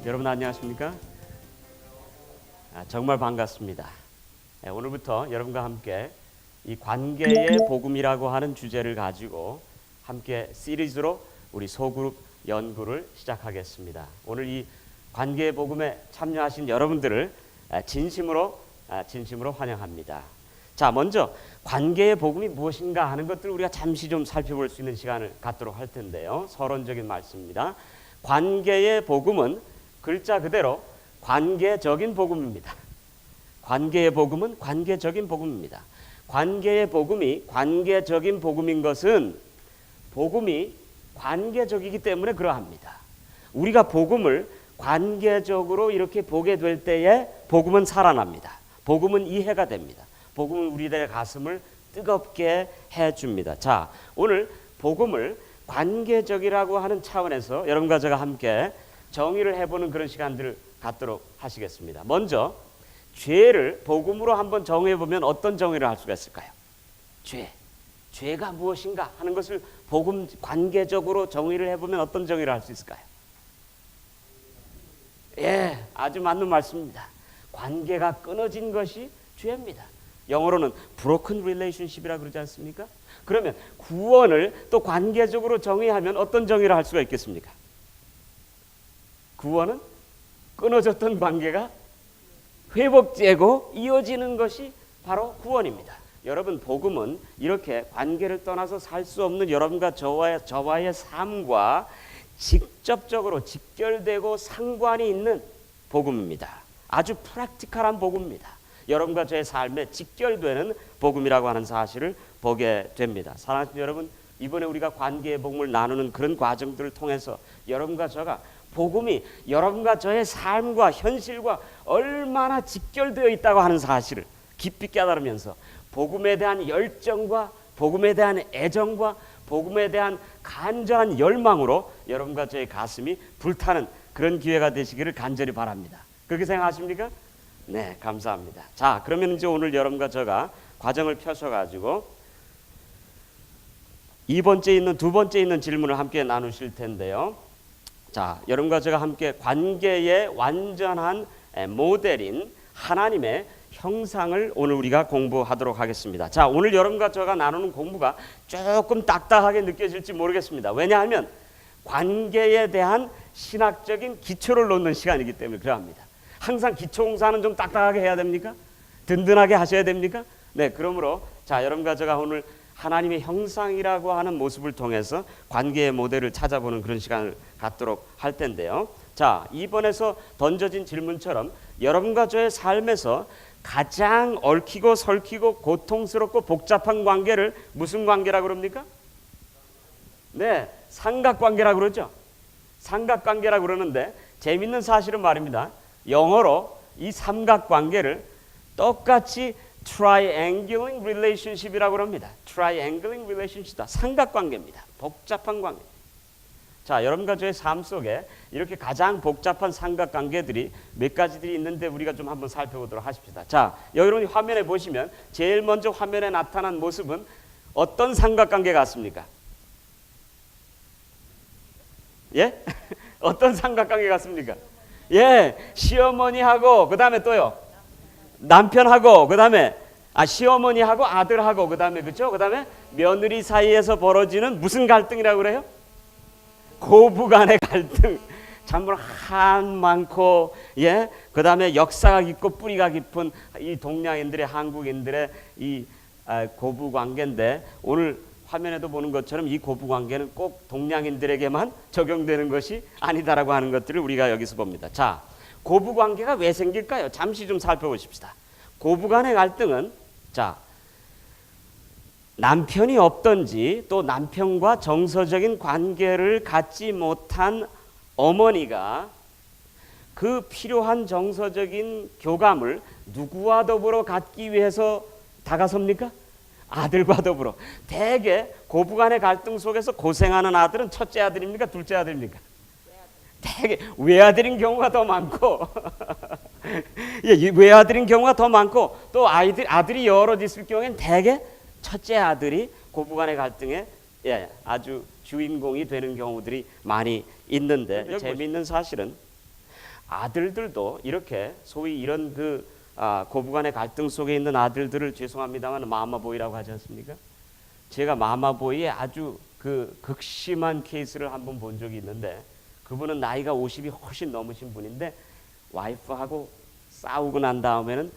여러분 안녕하십니까? 정말 반갑습니다. 오늘부터 여러분과 함께 이 관계의 복음이라고 하는 주제를 가지고 함께 시리즈로 우리 소그룹 연구를 시작하겠습니다. 오늘 이 관계의 복음에 참여하신 여러분들을 진심으로 환영합니다. 자, 먼저 관계의 복음이 무엇인가 하는 것들을 우리가 잠시 좀 살펴볼 수 있는 시간을 갖도록 할 텐데요. 서론적인 말씀입니다. 관계의 복음은 글자 그대로 관계적인 복음입니다. 관계의 복음은 관계적인 복음입니다. 관계의 복음이 관계적인 복음인 것은 복음이 관계적이기 때문에 그러합니다. 우리가 복음을 관계적으로 이렇게 보게 될 때에 복음은 살아납니다. 복음은 이해가 됩니다. 복음은 우리들의 가슴을 뜨겁게 해줍니다. 자, 오늘 복음을 관계적이라고 하는 차원에서 여러분과 제가 함께 정의를 해보는 그런 시간들을 갖도록 하시겠습니다. 먼저 죄를 복음으로 한번 정의해보면 어떤 정의를 할 수가 있을까요? 죄가 무엇인가 하는 것을 복음 관계적으로 정의를 해보면 어떤 정의를 할 수 있을까요? 예, 아주 맞는 말씀입니다. 관계가 끊어진 것이 죄입니다. 영어로는 broken relationship이라고 그러지 않습니까? 그러면 구원을 또 관계적으로 정의하면 어떤 정의를 할 수가 있겠습니까? 구원은 끊어졌던 관계가 회복되고 이어지는 것이 바로 구원입니다. 여러분, 복음은 이렇게 관계를 떠나서 살 수 없는 여러분과 저와의 삶과 직접적으로 직결되고 상관이 있는 복음입니다. 아주 프랙티컬한 복음입니다. 여러분과 저의 삶에 직결되는 복음이라고 하는 사실을 보게 됩니다. 사랑하는 여러분, 이번에 우리가 관계의 복음을 나누는 그런 과정들을 통해서 여러분과 저가 복음이 여러분과 저의 삶과 현실과 얼마나 직결되어 있다고 하는 사실을 깊이 깨달으면서 복음에 대한 열정과 복음에 대한 애정과 복음에 대한 간절한 열망으로 여러분과 저의 가슴이 불타는 그런 기회가 되시기를 간절히 바랍니다. 그렇게 생각하십니까? 네, 감사합니다. 자, 그러면 이제 오늘 여러분과 저가 과정을 펴셔가지고 두 번째 있는 질문을 함께 나누실 텐데요. 자, 여러분과 제가 함께 관계의 완전한 모델인 하나님의 형상을 오늘 우리가 공부하도록 하겠습니다. 자, 오늘 여러분과 제가 나누는 공부가 조금 딱딱하게 느껴질지 모르겠습니다. 왜냐하면 관계에 대한 신학적인 기초를 놓는 시간이기 때문에 그러합니다. 항상 기초 공사는 좀 딱딱하게 해야 됩니까? 든든하게 하셔야 됩니까? 네, 그러므로 자, 여러분과 제가 오늘 하나님의 형상이라고 하는 모습을 통해서 관계의 모델을 찾아보는 그런 시간을 갖도록 할 텐데요. 자, 이번에서 던져진 질문처럼 여러분과 저의 삶에서 가장 얽히고 설키고 고통스럽고 복잡한 관계를 무슨 관계라고 그럽니까? 네, 삼각관계라고 그러죠. 삼각관계라고 그러는데 재밌는 사실은 말입니다. 영어로 이 삼각관계를 똑같이 triangling relationship이라고 합니다. triangling relationship이다. 삼각관계입니다. 복잡한 관계. 자, 여러분과 저의 삶 속에 이렇게 가장 복잡한 삼각관계들이 몇 가지들이 있는데 우리가 좀 한번 살펴보도록 하십시다. 자, 여러분이 화면에 보시면 제일 먼저 화면에 나타난 모습은 어떤 삼각관계 같습니까? 예? 어떤 삼각관계 같습니까? 예, 시어머니하고 그 다음에 또요 남편하고 그 다음에 시어머니하고 아들하고 그 다음에 그렇죠? 그 다음에 며느리 사이에서 벌어지는 무슨 갈등이라고 그래요? 고부간의 갈등. 참으로 한 많고 예, 그 다음에 역사가 깊고 뿌리가 깊은 이 동양인들의 한국인들의 이 고부 관계인데 오늘 화면에도 보는 것처럼 이 고부 관계는 꼭 동양인들에게만 적용되는 것이 아니다라고 하는 것들을 우리가 여기서 봅니다. 자, 고부 관계가 왜 생길까요? 잠시 좀 살펴보십시다. 고부 간의 갈등은 자, 남편이 없던지 또 남편과 정서적인 관계를 갖지 못한 어머니가 그 필요한 정서적인 교감을 누구와 더불어 갖기 위해서 다가섭니까? 아들과 더불어. 대개 고부간의 갈등 속에서 고생하는 아들은 첫째 아들입니까? 둘째 아들입니까? 대개 외아들인 경우가 더 많고 예, 외아들인 경우가 더 많고 또 아들이 여럿 있을 경우에는 대개 첫째 아들이 고부간의 갈등에 예, 아주 주인공이 되는 경우들이 많이 있는데 재미있는 사실은 아들들도 이렇게 소위 이런 고부간의 갈등 속에 있는 아들들을 죄송합니다만 마마보이라고 하지 않습니까? 제가 마마보이의 아주 극심한 케이스를 한번 본 적이 있는데, 그분은 나이가 50이 훨씬 넘으신 분인데 와이프하고 싸우고 난 다음에는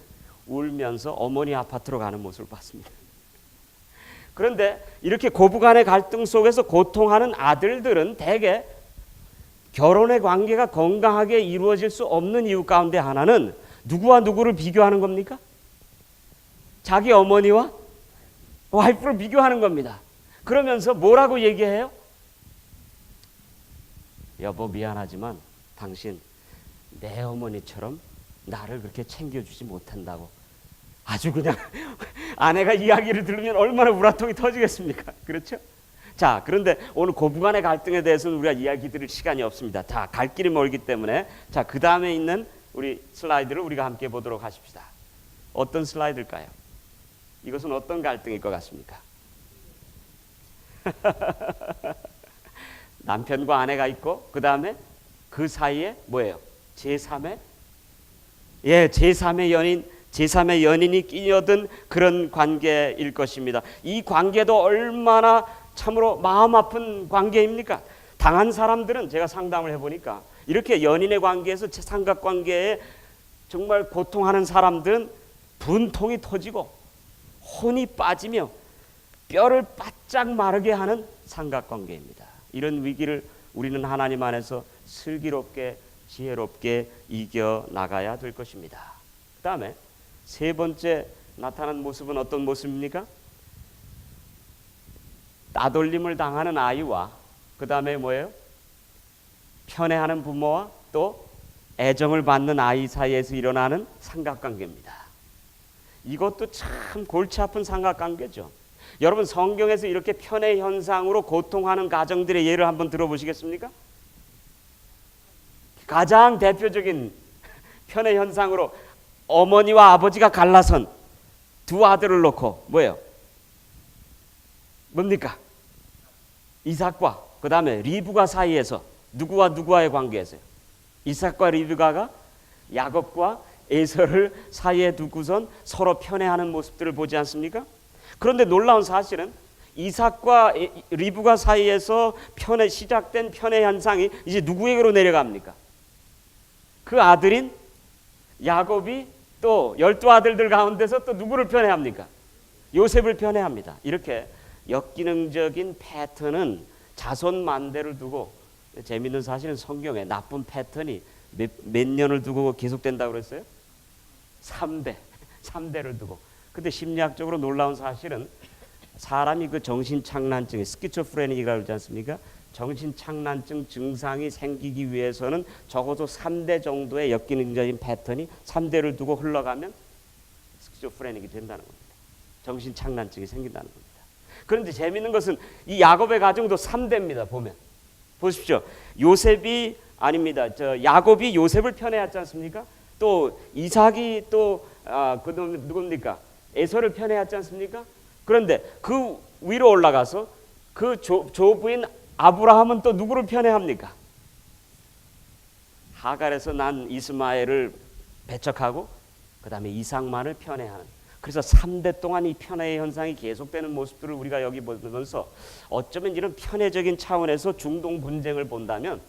울면서 어머니 아파트로 가는 모습을 봤습니다. 그런데 이렇게 고부간의 갈등 속에서 고통하는 아들들은 대개 결혼의 관계가 건강하게 이루어질 수 없는 이유 가운데 하나는 누구와 누구를 비교하는 겁니까? 자기 어머니와 와이프를 비교하는 겁니다. 그러면서 뭐라고 얘기해요? 여보 미안하지만 당신 내 어머니처럼 나를 그렇게 챙겨주지 못한다고. 아주 그냥 아내가 이야기를 들으면 얼마나 우라통이 터지겠습니까? 그렇죠? 자, 그런데 오늘 고부간의 갈등에 대해서는 우리가 이야기 드릴 시간이 없습니다. 자, 갈 길이 멀기 때문에 자, 그 다음에 있는 우리 슬라이드를 우리가 함께 보도록 하십시다. 어떤 슬라이드일까요? 이것은 어떤 갈등일 것 같습니까? 남편과 아내가 있고 그 다음에 그 사이에 뭐예요? 제3의 제3의 연인이 끼어든 그런 관계일 것입니다. 이 관계도 얼마나 참으로 마음 아픈 관계입니까? 당한 사람들은 제가 상담을 해보니까 이렇게 연인의 관계에서 삼각관계에 정말 고통하는 사람들은 분통이 터지고 혼이 빠지며 뼈를 바짝 마르게 하는 삼각관계입니다. 이런 위기를 우리는 하나님 안에서 슬기롭게 지혜롭게 이겨나가야 될 것입니다. 그 다음에 세 번째 나타난 모습은 어떤 모습입니까? 따돌림을 당하는 아이와 그 다음에 뭐예요? 편애하는 부모와 또 애정을 받는 아이 사이에서 일어나는 삼각관계입니다. 이것도 참 골치 아픈 삼각관계죠. 여러분 성경에서 이렇게 편애 현상으로 고통하는 가정들의 예를 한번 들어보시겠습니까? 가장 대표적인 편애 현상으로 어머니와 아버지가 갈라선 두 아들을 놓고 뭐예요? 뭡니까? 이삭과 그 다음에 리브가 사이에서 누구와 누구와의 관계에서요? 이삭과 리브가가 야곱과 에서를 사이에 두고선 서로 편애하는 모습들을 보지 않습니까? 그런데 놀라운 사실은 이삭과 리브가 사이에서 시작된 편애 현상이 이제 누구에게로 내려갑니까? 그 아들인 야곱이 또 12아들들 가운데서 또 누구를 편애합니까? 요셉을 편애합니다. 이렇게 역기능적인 패턴은 자손 만대를 두고, 재미있는 사실은 성경에 나쁜 패턴이 몇 년을 두고 계속된다고 그랬어요? 3대를 두고. 근데 심리학적으로 놀라운 사실은 사람이 그 정신착란증이 스키조프레닉이라고 그러지 않습니까? 정신착란증 증상이 생기기 위해서는 적어도 3대 정도의 역기능적인 패턴이 3대를 두고 흘러가면 스키조프레닉이 된다는 겁니다. 정신착란증이 생긴다는 겁니다. 그런데 재미있는 것은 이 야곱의 가정도 3대입니다. 보십시오. 야곱이 요셉을 편애하지 않습니까? 또 이삭이 또 그놈 누굽니까? 에서를 편애하지 않습니까? 그런데 그 위로 올라가서 그 조부인 아브라함은 또 누구를 편애합니까? 하갈에서 난 이스마엘을 배척하고 그 다음에 이삭만을 편애하는, 그래서 3대 동안 이 편애의 현상이 계속되는 모습들을 우리가 여기 보면서 어쩌면 이런 편애적인 차원에서 중동 분쟁을 본다면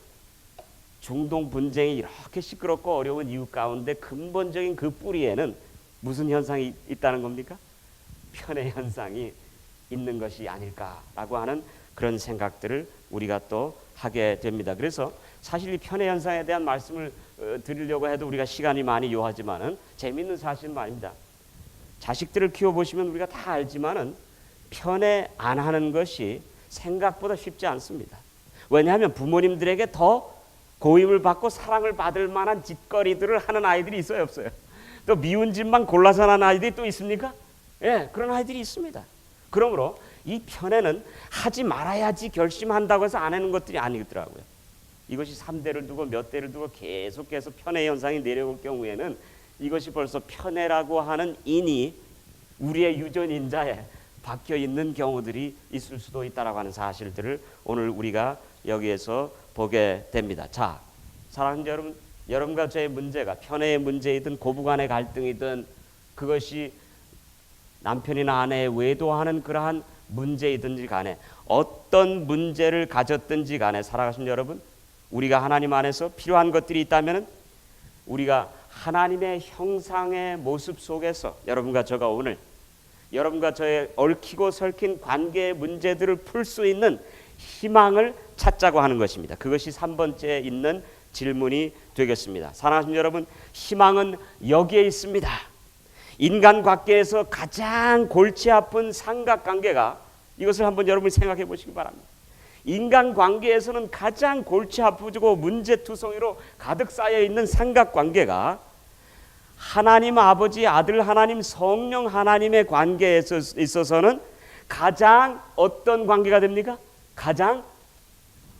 중동 분쟁이 이렇게 시끄럽고 어려운 이유 가운데 근본적인 그 뿌리에는 무슨 현상이 있다는 겁니까? 편애 현상이 있는 것이 아닐까라고 하는 그런 생각들을 우리가 또 하게 됩니다. 그래서 사실 이 편애 현상에 대한 말씀을 드리려고 해도 우리가 시간이 많이 요하지만은 재미있는 사실은 말입니다. 자식들을 키워보시면 우리가 다 알지만은 편애 안 하는 것이 생각보다 쉽지 않습니다. 왜냐하면 부모님들에게 더 고임을 받고 사랑을 받을 만한 짓거리들을 하는 아이들이 있어요, 없어요? 또 미운 짓만 골라서 하는 아이들이 또 있습니까? 예, 그런 아이들이 있습니다. 그러므로 이 편애는 하지 말아야지 결심한다고 해서 안 하는 것들이 아니더라고요. 이것이 3대를 두고 몇 대를 두고 계속해서 편애 현상이 내려올 경우에는 이것이 벌써 편애라고 하는 인이 우리의 유전인자에 박혀 있는 경우들이 있을 수도 있다라고 하는 사실들을 오늘 우리가 여기에서 보게 됩니다. 자, 사랑하는 여러분, 여러분과 저의 문제가 편애의 문제이든 고부간의 갈등이든 그것이 남편이나 아내의 외도하는 그러한 문제이든지 간에 어떤 문제를 가졌든지 간에 살아가신 여러분, 우리가 하나님 안에서 필요한 것들이 있다면 우리가 하나님의 형상의 모습 속에서 여러분과 저가 오늘 여러분과 저의 얽히고 설킨 관계의 문제들을 풀 수 있는 희망을 찾자고 하는 것입니다. 그것이 3번째에 있는 질문이 되겠습니다. 사랑하는 여러분, 희망은 여기에 있습니다. 인간 관계에서 가장 골치 아픈 삼각관계가, 이것을 한번 여러분이 생각해 보시기 바랍니다. 인간 관계에서는 가장 골치 아프고 문제투성이로 가득 쌓여 있는 삼각관계가 하나님 아버지, 아들 하나님, 성령 하나님의 관계에 있어서는 가장 어떤 관계가 됩니까? 가장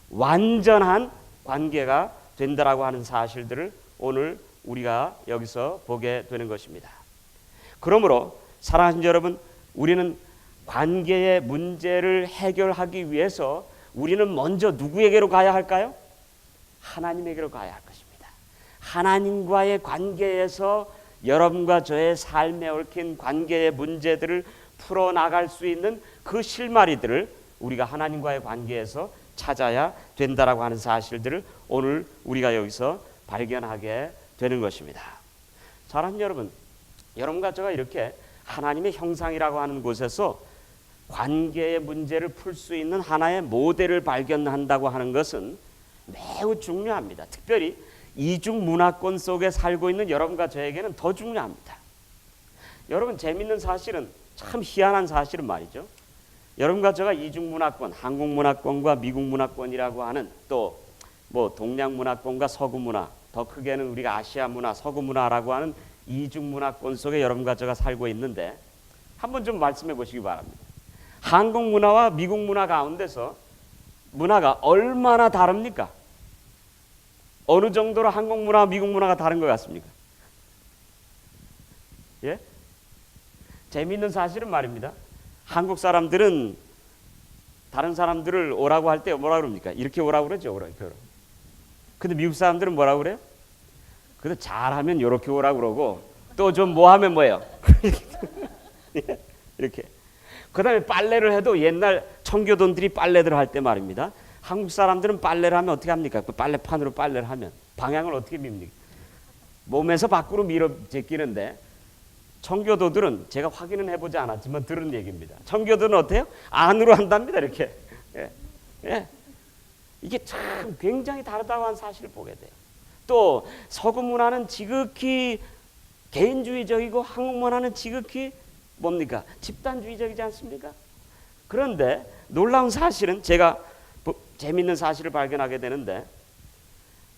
완전한 관계가 된다라고 하는 사실들을 오늘 우리가 여기서 보게 되는 것입니다. 그러므로 사랑하는 여러분, 우리는 관계의 문제를 해결하기 위해서 우리는 먼저 누구에게로 가야 할까요? 하나님에게로 가야 할 것입니다. 하나님과의 관계에서 여러분과 저의 삶에 얽힌 관계의 문제들을 풀어나갈 수 있는 그 실마리들을 우리가 하나님과의 관계에서 찾아야 된다라고 하는 사실들을 오늘 우리가 여기서 발견하게 되는 것입니다. 사랑하는 여러분, 여러분과 제가 이렇게 하나님의 형상이라고 하는 곳에서 관계의 문제를 풀 수 있는 하나의 모델을 발견한다고 하는 것은 매우 중요합니다. 특별히 이중 문화권 속에 살고 있는 여러분과 저에게는 더 중요합니다. 여러분, 재밌는 사실은, 참 희한한 사실은 말이죠, 여러분과 제가 이중 문화권, 한국 문화권과 미국 문화권이라고 하는 또 뭐 동양 문화권과 서구 문화, 더 크게는 우리가 아시아 문화, 서구 문화라고 하는 이중 문화권 속에 여러분과 제가 살고 있는데 한번 좀 말씀해 보시기 바랍니다. 한국 문화와 미국 문화 가운데서 문화가 얼마나 다릅니까? 어느 정도로 한국 문화와 미국 문화가 다른 것 같습니까? 예? 재미있는 사실은 말입니다. 한국 사람들은 다른 사람들을 오라고 할 때 뭐라 그럽니까? 이렇게 오라고 그러죠. 오라고. 근데 미국 사람들은 뭐라고 그래요? 근데 잘하면 이렇게 오라고 그러고 또 좀 뭐하면 뭐예요? 이렇게. 그 다음에 빨래를 해도 옛날 청교도들이 빨래들 할 때 말입니다. 한국 사람들은 빨래를 하면 어떻게 합니까? 그 빨래판으로 빨래를 하면 방향을 어떻게 밉니까? 몸에서 밖으로 밀어 제끼는데 청교도들은, 제가 확인은 해보지 않았지만 들은 얘기입니다. 청교도는 어때요? 안으로 한답니다. 이렇게. 예. 예. 이게 참 굉장히 다르다고 하는 사실을 보게 돼요. 또 서구 문화는 지극히 개인주의적이고 한국 문화는 지극히 뭡니까? 집단주의적이지 않습니까? 그런데 놀라운 사실은, 제가 재미있는 사실을 발견하게 되는데,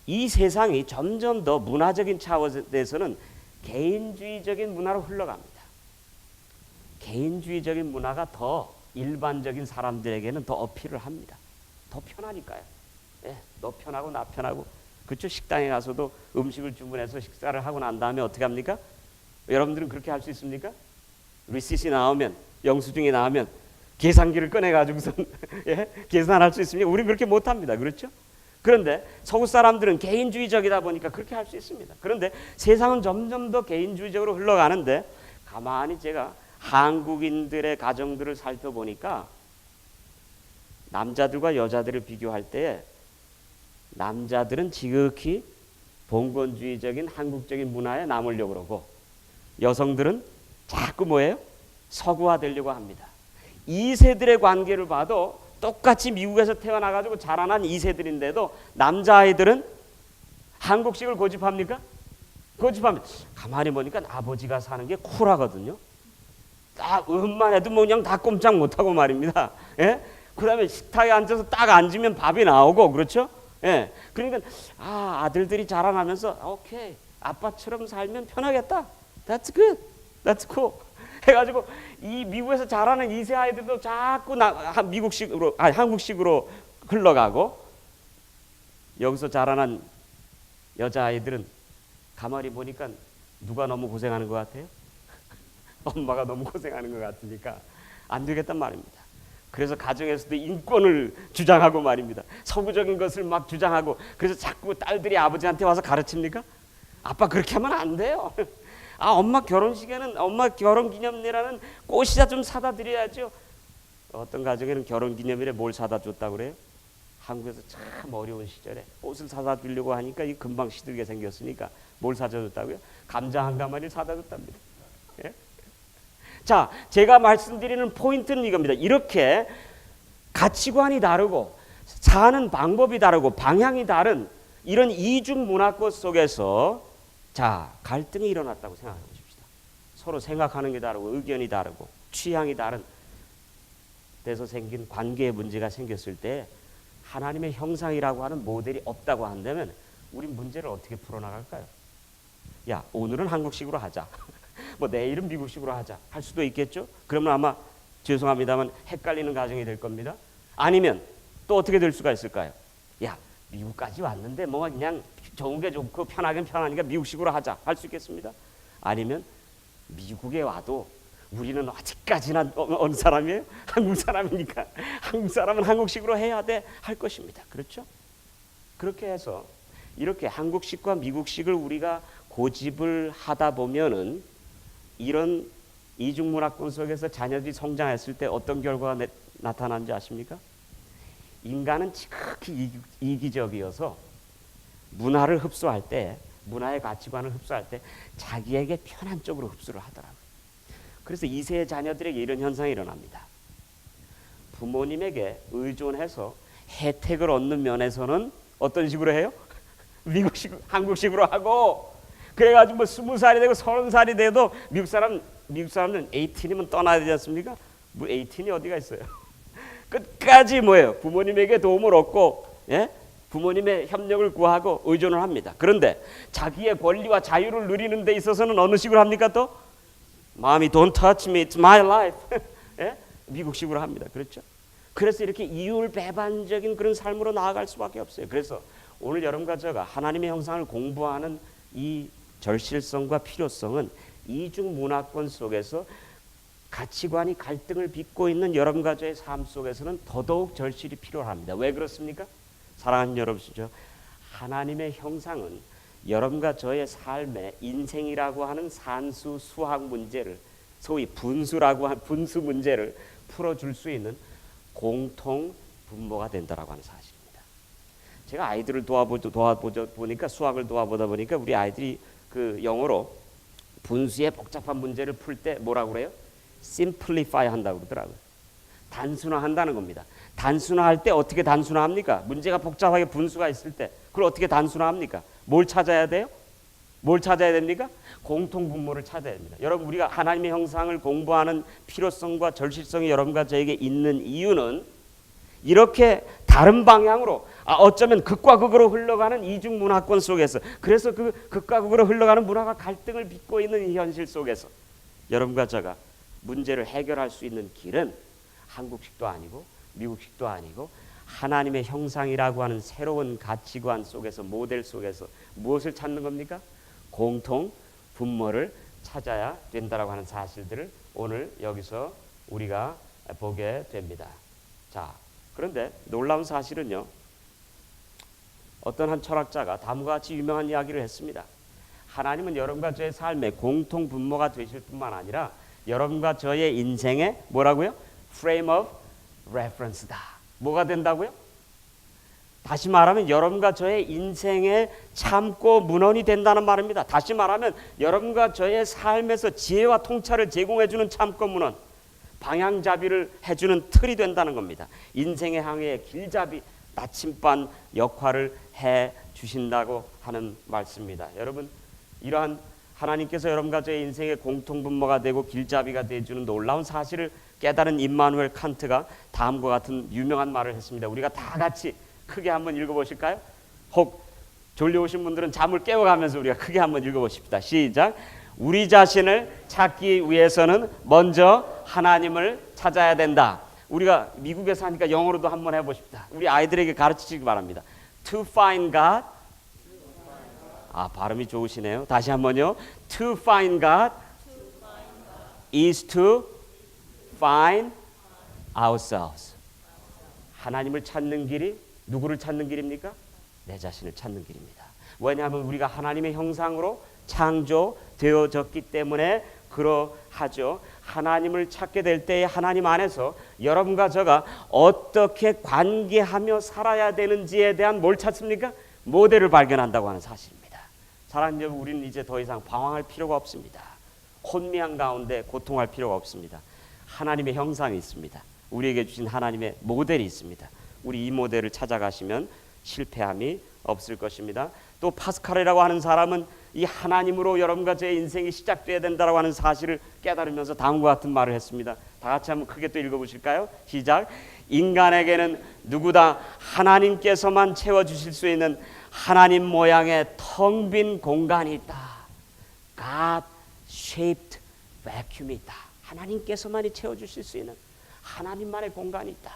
이 세상이 점점 더 문화적인 차원에서는 개인주의적인 문화로 흘러갑니다. 개인주의적인 문화가 더 일반적인 사람들에게는 더 어필을 합니다. 더 편하니까요. 예, 너 편하고 나 편하고. 그렇죠? 식당에 가서도 음식을 주문해서 식사를 하고 난 다음에 어떻게 합니까? 여러분들은 그렇게 할 수 있습니까? 리시트이 나오면, 영수증이 나오면 계산기를 꺼내가지고선 예? 계산할 수 있습니까? 우리는 그렇게 못합니다. 그렇죠? 그런데 서구 사람들은 개인주의적이다 보니까 그렇게 할 수 있습니다. 그런데 세상은 점점 더 개인주의적으로 흘러가는데, 가만히 제가 한국인들의 가정들을 살펴보니까 남자들과 여자들을 비교할 때에 남자들은 지극히 봉건주의적인 한국적인 문화에 남으려고 그러고, 여성들은 자꾸 뭐예요? 서구화되려고 합니다. 2세들의 관계를 봐도 똑같이 미국에서 태어나가지고 자라난 2세들인데도 남자아이들은 한국식을 고집합니까? 고집합니다. 가만히 보니까 아버지가 사는 게 쿨하거든요. 딱 음만 해도 뭐 그냥 다 꼼짝 못하고 말입니다. 예? 그 다음에 식탁에 앉아서 딱 앉으면 밥이 나오고, 그렇죠? 예. 그러니까 아들들이 자라나면서 오케이, 아빠처럼 살면 편하겠다. That's good. That's cool. 해가지고 이 미국에서 자라는 2세 아이들도 자꾸 미국식으로, 한국식으로 흘러가고, 여기서 자라난 여자아이들은 가만히 보니까 누가 너무 고생하는 것 같아요? 엄마가 너무 고생하는 것 같으니까 안 되겠단 말입니다. 그래서 가정에서도 인권을 주장하고 말입니다. 서구적인 것을 막 주장하고, 그래서 자꾸 딸들이 아버지한테 와서 가르칩니까? 아빠 그렇게 하면 안 돼요. 아, 엄마 결혼식에는 엄마 결혼기념일에는 꽃이나 좀 사다 드려야죠. 어떤 가정에는 결혼기념일에 뭘 사다 줬다고 그래요? 한국에서 참 어려운 시절에 꽃을 사다 주려고 하니까 이 금방 시들게 생겼으니까 뭘 사다 줬다고요? 감자 한 가마를 사다 줬답니다. 예? 자, 제가 말씀드리는 포인트는 이겁니다. 이렇게 가치관이 다르고 사는 방법이 다르고 방향이 다른 이런 이중 문화권 속에서 자, 갈등이 일어났다고 생각해 보십시다. 서로 생각하는 게 다르고 의견이 다르고 취향이 다른 데서 생긴 관계의 문제가 생겼을 때 하나님의 형상이라고 하는 모델이 없다고 한다면 우리 문제를 어떻게 풀어나갈까요? 야, 오늘은 한국식으로 하자. 뭐 내일은 미국식으로 하자 할 수도 있겠죠. 그러면 아마 죄송합니다만 헷갈리는 가정이 될 겁니다. 아니면 또 어떻게 될 수가 있을까요? 야, 미국까지 왔는데 뭐 그냥 좋은 게 좋고 편하긴 편하니까 미국식으로 하자 할 수 있겠습니다. 아니면 미국에 와도 우리는 아직까지나 어느 사람이에요? 한국 사람이니까 한국 사람은 한국식으로 해야 돼 할 것입니다. 그렇죠? 그렇게 해서 이렇게 한국식과 미국식을 우리가 고집을 하다 보면은 이런 이중문화권 속에서 자녀들이 성장했을 때 어떤 결과가 나타나는지 아십니까? 인간은 지극히 이기적이어서 문화를 흡수할 때, 문화의 가치관을 흡수할 때 자기에게 편한 쪽으로 흡수를 하더라고요. 그래서 2세의 자녀들에게 이런 현상이 일어납니다. 부모님에게 의존해서 혜택을 얻는 면에서는 어떤 식으로 해요? 미국식, 한국식으로 하고, 그래가지고 뭐 20살이 되고 30살이 돼도 미국 사람은 18이면 떠나야 되지 않습니까? 뭐 18이 어디가 있어요? 끝까지 뭐예요? 부모님에게 도움을 얻고, 예? 부모님의 협력을 구하고 의존을 합니다. 그런데 자기의 권리와 자유를 누리는 데 있어서는 어느 식으로 합니까? 또 마음이 don't touch me, it's my life. 예? 미국식으로 합니다. 그렇죠? 그래서 이렇게 이율배반적인 그런 삶으로 나아갈 수밖에 없어요. 그래서 오늘 여러분과 제가 하나님의 형상을 공부하는 이 절실성과 필요성은 이중 문화권 속에서 가치관이 갈등을 빚고 있는 여러분과 저의 삶 속에서는 더더욱 절실히 필요합니다. 왜 그렇습니까? 사랑하는 여러분, 하나님의 형상은 여러분과 저의 삶의 인생이라고 하는 산수 수학 문제를, 소위 분수라고 한 분수 문제를 풀어줄 수 있는 공통 분모가 된다라고 하는 사실입니다. 제가 아이들을 도와보다 보니까, 수학을 도와보다 보니까 우리 아이들이 그 영어로 분수의 복잡한 문제를 풀 때 뭐라고 그래요? simplify 한다고 그러더라고요. 단순화한다는 겁니다. 단순화할 때 어떻게 단순화합니까? 문제가 복잡하게 분수가 있을 때 그걸 어떻게 단순화합니까? 뭘 찾아야 돼요? 뭘 찾아야 됩니까? 공통분모를 찾아야 됩니다. 여러분, 우리가 하나님의 형상을 공부하는 필요성과 절실성이 여러분과 저에게 있는 이유는 이렇게 다른 방향으로, 어쩌면 극과 극으로 흘러가는 이중 문화권 속에서, 그래서 그 극과 극으로 흘러가는 문화가 갈등을 빚고 있는 이 현실 속에서 여러분과 제가 문제를 해결할 수 있는 길은 한국식도 아니고 미국식도 아니고 하나님의 형상이라고 하는 새로운 가치관 속에서, 모델 속에서 무엇을 찾는 겁니까? 공통 분모를 찾아야 된다라고 하는 사실들을 오늘 여기서 우리가 보게 됩니다. 자, 그런데 놀라운 사실은요, 어떤 한 철학자가 다음과 같이 유명한 이야기를 했습니다. 하나님은 여러분과 저의 삶의 공통 분모가 되실 뿐만 아니라 여러분과 저의 인생의 뭐라고요? frame of reference다. 뭐가 된다고요? 다시 말하면 여러분과 저의 인생의 참고 문헌이 된다는 말입니다. 다시 말하면 여러분과 저의 삶에서 지혜와 통찰을 제공해주는 참고 문헌, 방향잡이를 해주는 틀이 된다는 겁니다. 인생의 항해의 길잡이, 나침반 역할을 해주신다고 하는 말씀입니다. 여러분, 이러한 하나님께서 여러분과 저의 인생의 공통분모가 되고 길잡이가 되어주는 놀라운 사실을 깨달은 임마누엘 칸트가 다음과 같은 유명한 말을 했습니다. 우리가 다 같이 크게 한번 읽어보실까요? 혹 졸려오신 분들은 잠을 깨워가면서 우리가 크게 한번 읽어보십시다. 시작. 우리 자신을 찾기 위해서는 먼저 하나님을 찾아야 된다. 우리가 미국에 사니까 영어로도 한번 해보십시다. 우리 아이들에게 가르치시기 바랍니다. To find God. 발음이 좋으시네요. 다시 한번요. To find God is to find ourselves. 하나님을 찾는 길이 누구를 찾는 길입니까? 내 자신을 찾는 길입니다. 왜냐하면 우리가 하나님의 형상으로 창조되어졌기 때문에 그러하죠. 하나님을 찾게 될 때에 하나님 안에서 여러분과 저가 어떻게 관계하며 살아야 되는지에 대한 뭘 찾습니까? 모델을 발견한다고 하는 사실입니다. 사랑하는 여러분, 우리는 이제 더 이상 방황할 필요가 없습니다. 혼미한 가운데 고통할 필요가 없습니다. 하나님의 형상이 있습니다. 우리에게 주신 하나님의 모델이 있습니다. 우리 이 모델을 찾아가시면 실패함이 없을 것입니다. 또 파스칼이라고 하는 사람은 이 하나님으로 여러분과 제 인생이 시작돼야 된다고 하는 사실을 깨달으면서 다음과 같은 말을 했습니다. 다 같이 한번 크게 또 읽어보실까요? 시작. 인간에게는 누구다 하나님께서만 채워주실 수 있는 하나님 모양의 텅 빈 공간이 있다. God shaped vacuum이 있다. 하나님께서만이 채워주실 수 있는 하나님만의 공간이 있다.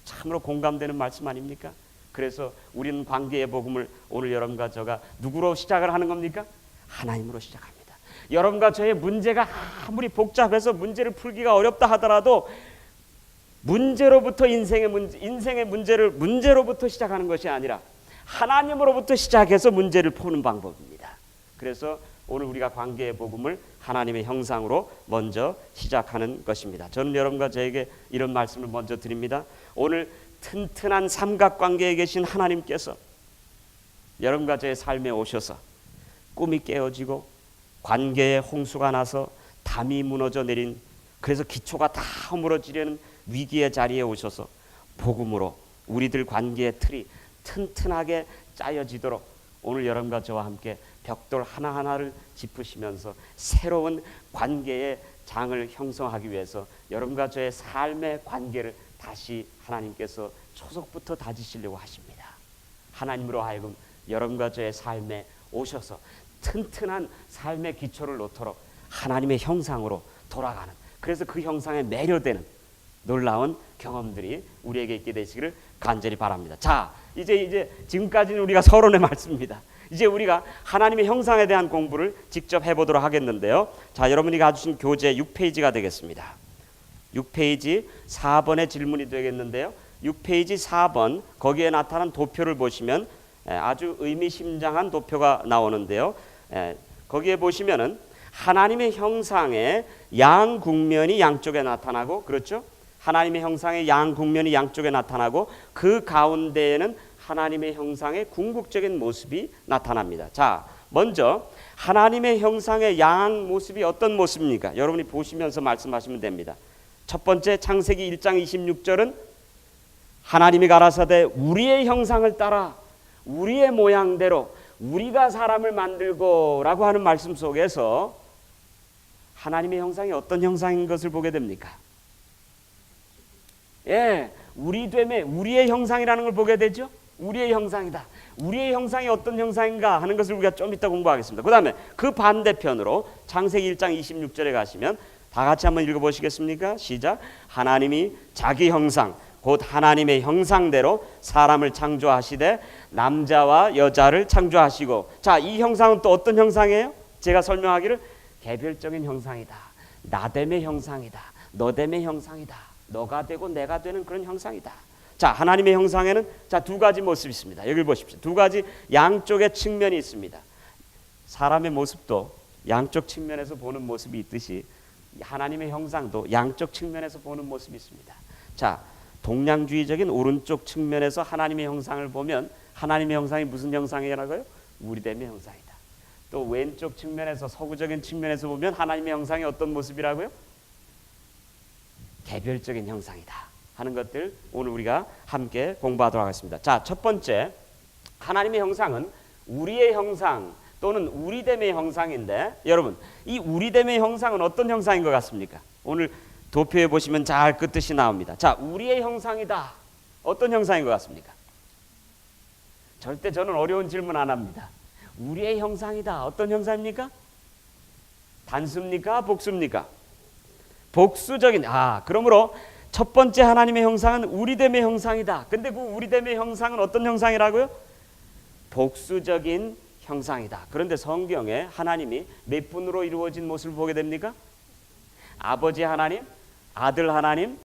참으로 공감되는 말씀 아닙니까? 그래서 우리는 관계의 복음을 오늘 여러분과 저가 누구로 시작을 하는 겁니까? 하나님으로 시작합니다. 여러분과 저의 문제가 아무리 복잡해서 문제를 풀기가 어렵다 하더라도 문제로부터 인생의 문제를 문제로부터 시작하는 것이 아니라 하나님으로부터 시작해서 문제를 푸는 방법입니다. 그래서 오늘 우리가 관계의 복음을 하나님의 형상으로 먼저 시작하는 것입니다. 저는 여러분과 저에게 이런 말씀을 먼저 드립니다. 오늘 튼튼한 삼각관계에 계신 하나님께서 여러분과 저의 삶에 오셔서 꿈이 깨어지고 관계의 홍수가 나서 담이 무너져 내린, 그래서 기초가 다 허물어지려는 위기의 자리에 오셔서 복음으로 우리들 관계의 틀이 튼튼하게 짜여지도록 오늘 여러분과 저와 함께 벽돌 하나하나를 짚으시면서 새로운 관계의 장을 형성하기 위해서 여러분과 저의 삶의 관계를 다시 하나님께서 초석부터 다지시려고 하십니다. 하나님으로 하여금 여러분과 저의 삶에 오셔서 튼튼한 삶의 기초를 놓도록 하나님의 형상으로 돌아가는, 그래서 그 형상에 매료되는 놀라운 경험들이 우리에게 있게 되시기를 간절히 바랍니다. 자, 이제 지금까지는 우리가 서론의 말씀입니다. 이제 우리가 하나님의 형상에 대한 공부를 직접 해보도록 하겠는데요. 자, 여러분이 가주신 교재 6페이지가 되겠습니다. 6페이지 4번의 질문이 되겠는데요. 6페이지 4번 거기에 나타난 도표를 보시면 아주 의미심장한 도표가 나오는데요. 거기에 보시면은 하나님의 형상의 양국면이 양쪽에 나타나고, 그렇죠? 하나님의 형상의 양국면이 양쪽에 나타나고 그 가운데에는 하나님의 형상의 궁극적인 모습이 나타납니다. 자, 먼저 하나님의 형상의 양 모습이 어떤 모습입니까? 여러분이 보시면서 말씀하시면 됩니다. 첫 번째, 창세기 1장 26절은 하나님이 가라사대 우리의 형상을 따라 우리의 모양대로 우리가 사람을 만들고 라고 하는 말씀 속에서 하나님의 형상이 어떤 형상인 것을 보게 됩니까? 우리됨에 우리의 형상이라는 걸 보게 되죠. 우리의 형상이다. 우리의 형상이 어떤 형상인가 하는 것을 우리가 좀 이따 공부하겠습니다. 그 다음에 그 반대편으로 창세기 1장 26절에 가시면 다 같이 한번 읽어보시겠습니까? 시작. 하나님이 자기 형상 곧 하나님의 형상대로 사람을 창조하시되 남자와 여자를 창조하시고. 자, 이 형상은 또 어떤 형상이에요? 제가 설명하기를 개별적인 형상이다. 나됨의 형상이다. 너됨의 형상이다. 너가 되고 내가 되는 그런 형상이다. 자, 하나님의 형상에는 두 가지 모습이 있습니다. 여기 보십시오. 두 가지 양쪽의 측면이 있습니다. 사람의 모습도 양쪽 측면에서 보는 모습이 있듯이 하나님의 형상도 양쪽 측면에서 보는 모습이 있습니다. 자, 동양주의적인 오른쪽 측면에서 하나님의 형상을 보면 하나님의 형상이 무슨 형상이라고요? 우리됨의 형상이다. 또 왼쪽 측면에서 서구적인 측면에서 보면 하나님의 형상이 어떤 모습이라고요? 개별적인 형상이다 하는 것들 오늘 우리가 함께 공부하도록 하겠습니다. 자, 첫 번째, 하나님의 형상은 우리의 형상 또는 우리됨의 형상인데, 여러분 이 우리됨의 형상은 어떤 형상인 것 같습니까? 오늘 도표에 보시면 잘 그 뜻이 나옵니다. 자, 우리의 형상이다. 어떤 형상인 것 같습니까? 절대 저는 어려운 질문 안 합니다. 우리의 형상이다. 어떤 형상입니까? 단수입니까? 복수입니까? 복수적인. 그러므로 첫 번째 하나님의 형상은 우리됨의 형상이다. 근데 그 우리됨의 형상은 어떤 형상이라고요? 복수적인 형상이다. 그런데 성경에 하나님이 몇 분으로 이루어진 모습을 보게 됩니까? 아버지 하나님, 아들 하나님,